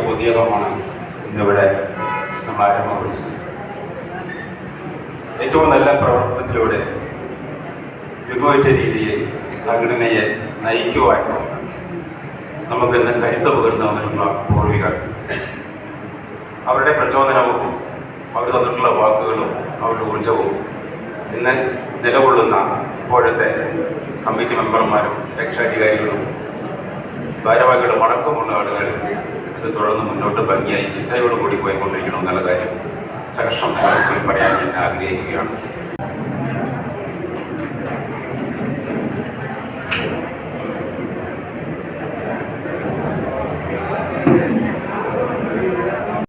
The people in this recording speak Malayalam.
പൊതുയോഗമാണ് ഇന്നിവിടെ നമ്മൾ ആരംഭം കുറിച്ചത്. ഏറ്റവും നല്ല പ്രവർത്തനത്തിലൂടെ മികവുറ്റ രീതിയിൽ സംഘടനയെ നയിക്കുവാൻ നമുക്കിന്ന് കരുത്ത് പകർന്നു തന്നിട്ടുള്ള പൂർവികർ, അവരുടെ പ്രചോദനവും അവർ തന്നിട്ടുള്ള വാക്കുകളും അവരുടെ ഊർജവും ഇന്ന് നിലകൊള്ളുന്ന ഇപ്പോഴത്തെ കമ്മിറ്റി മെമ്പർമാരും രക്ഷാധികാരികളും ഭാരവാഹികളും അടക്കമുള്ള ആളുകൾ ഇത് തുടർന്ന് മുന്നോട്ട് ഭംഗിയായി ചിട്ടയോടുകൂടി പോയിക്കൊണ്ടിരിക്കണമെന്നുള്ള കാര്യം സഹർഷം നിലനിൽപ്പിൽ പറയാൻ ഞാൻ ആഗ്രഹിക്കുകയാണ്.